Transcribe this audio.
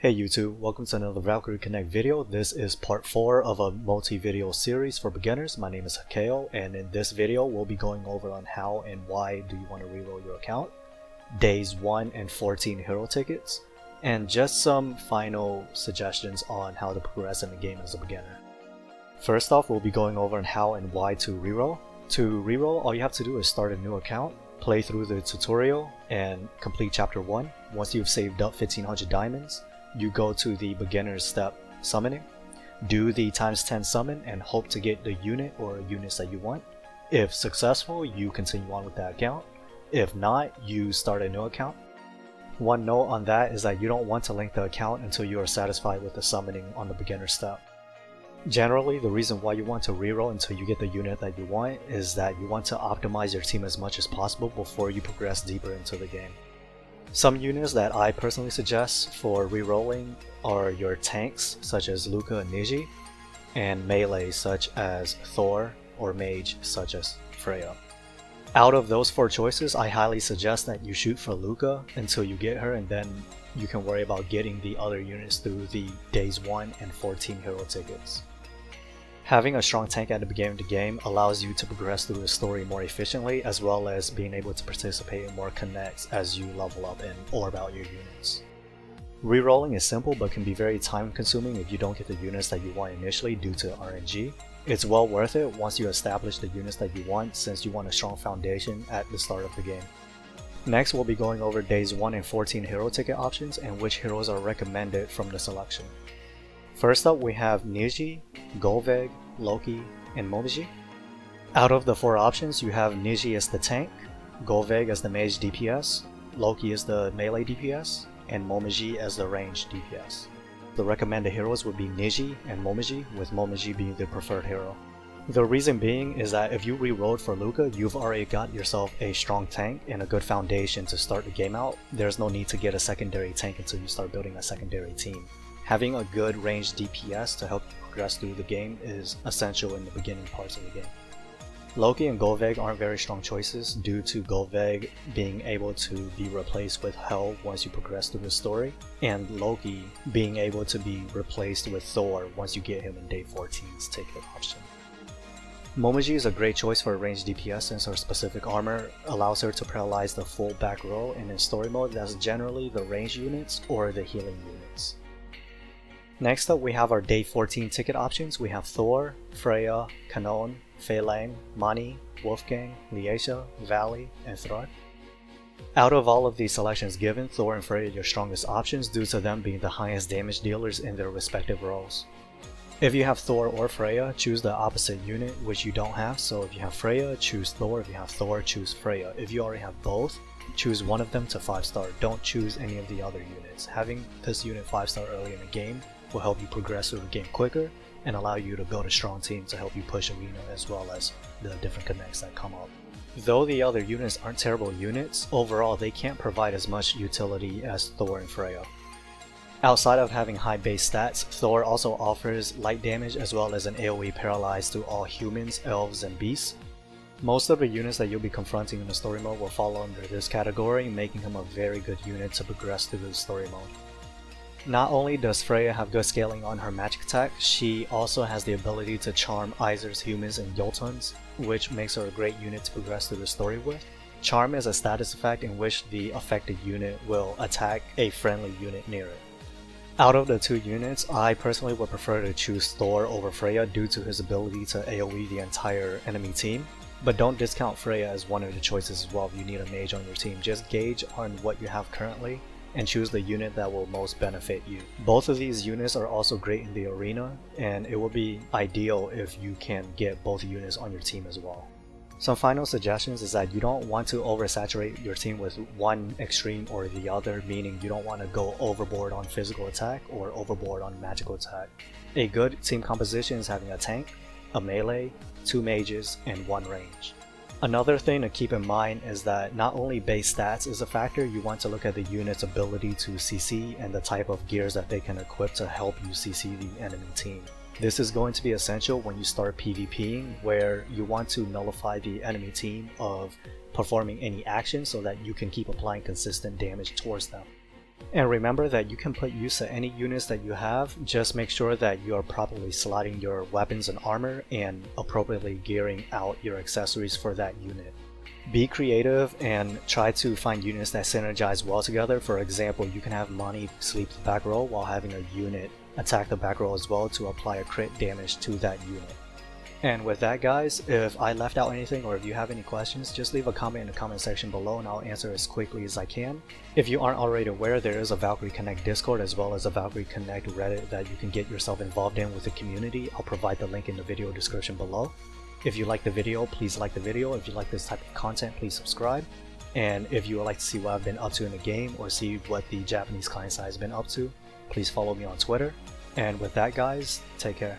Hey YouTube, welcome to another Valkyrie Connect video. This is part 4 of a multi-video series for beginners. My name is Hakeo, and in this video we'll be going over on how and why do you want to reroll your account, days 1 and 14 hero tickets, and just some final suggestions on how to progress in the game as a beginner. First off, we'll be going over on how and why to reroll. To reroll, all you have to do is start a new account, play through the tutorial, and complete chapter 1. Once you've saved up 1500 diamonds, you go to the beginner's step summoning, do the ×10 summon and hope to get the unit or units that you want. If successful, you continue on with that account. If not, you start a new account. One note on that is that you don't want to link the account until you are satisfied with the summoning on the beginner step. Generally, the reason why you want to reroll until you get the unit that you want is that you want to optimize your team as much as possible before you progress deeper into the game. Some units that I personally suggest for rerolling are your tanks such as Luca and Niji, and melee such as Thor, or mage such as Freya. Out of those 4 choices, I highly suggest that you shoot for Luca until you get her, and then you can worry about getting the other units through the days 1 and 14 hero tickets. Having a strong tank at the beginning of the game allows you to progress through the story more efficiently, as well as being able to participate in more connects as you level up and orb out your units. Rerolling is simple but can be very time consuming if you don't get the units that you want initially due to RNG. It's well worth it once you establish the units that you want, since you want a strong foundation at the start of the game. Next, we'll be going over days 1 and 14 hero ticket options and which heroes are recommended from the selection. First up, we have Niji, Golveg, Loki, and Momiji. Out of the 4 options, you have Niji as the tank, Golveg as the mage DPS, Loki as the melee DPS, and Momiji as the ranged DPS. The recommended heroes would be Niji and Momiji, with Momiji being the preferred hero. The reason being is that if you rerolled for Luca, you've already got yourself a strong tank and a good foundation to start the game out. There's no need to get a secondary tank until you start building a secondary team. Having a good ranged DPS to help you progress through the game is essential in the beginning parts of the game. Loki and Golveg aren't very strong choices due to Golveg being able to be replaced with Hel once you progress through the story, and Loki being able to be replaced with Thor once you get him in day 14's ticket option. Momiji is a great choice for a ranged DPS since her specific armor allows her to paralyze the full back row, and in story mode that's generally the ranged units or the healing units. Next up, we have our day 14 ticket options. We have Thor, Freya, Kanon, Fei Lang, Mani, Wolfgang, Liesha, Valley, and Thrud. Out of all of these selections given, Thor and Freya are your strongest options due to them being the highest damage dealers in their respective roles. If you have Thor or Freya, choose the opposite unit, which you don't have. So if you have Freya, choose Thor. If you have Thor, choose Freya. If you already have both, choose one of them to 5-star. Don't choose any of the other units. Having this unit 5-star early in the game will help you progress through the game quicker and allow you to build a strong team to help you push arena as well as the different connects that come up. Though the other units aren't terrible units, overall they can't provide as much utility as Thor and Freya. Outside of having high base stats, Thor also offers light damage as well as an AoE paralyze to all humans, elves, and beasts. Most of the units that you'll be confronting in the story mode will fall under this category, making him a very good unit to progress through the story mode. Not only does Freya have good scaling on her magic attack, she also has the ability to charm Aesir's humans and Jotuns, which makes her a great unit to progress through the story with. Charm is a status effect in which the affected unit will attack a friendly unit near it. Out of the 2 units, I personally would prefer to choose Thor over Freya due to his ability to AoE the entire enemy team, but don't discount Freya as one of the choices as well if you need a mage on your team. Just gauge on what you have currently and choose the unit that will most benefit you. Both of these units are also great in the arena, and it will be ideal if you can get both units on your team as well. Some final suggestions is that you don't want to oversaturate your team with one extreme or the other, meaning you don't want to go overboard on physical attack or overboard on magical attack. A good team composition is having a tank, a melee, 2 mages, and 1 range. Another thing to keep in mind is that not only base stats is a factor, you want to look at the unit's ability to CC and the type of gears that they can equip to help you CC the enemy team. This is going to be essential when you start PvPing, where you want to nullify the enemy team of performing any action so that you can keep applying consistent damage towards them. And remember that you can put use to any units that you have, just make sure that you are properly slotting your weapons and armor and appropriately gearing out your accessories for that unit. Be creative and try to find units that synergize well together. For example, you can have Money sleep the back row while having a unit attack the back row as well to apply a crit damage to that unit. And with that guys, if I left out anything or if you have any questions, just leave a comment in the comment section below and I'll answer as quickly as I can. If you aren't already aware, there is a Valkyrie Connect Discord as well as a Valkyrie Connect Reddit that you can get yourself involved in with the community. I'll provide the link in the video description below. If you like the video, please like the video. If you like this type of content, please subscribe. And if you would like to see what I've been up to in the game or see what the Japanese client side has been up to, please follow me on Twitter. And with that guys, take care.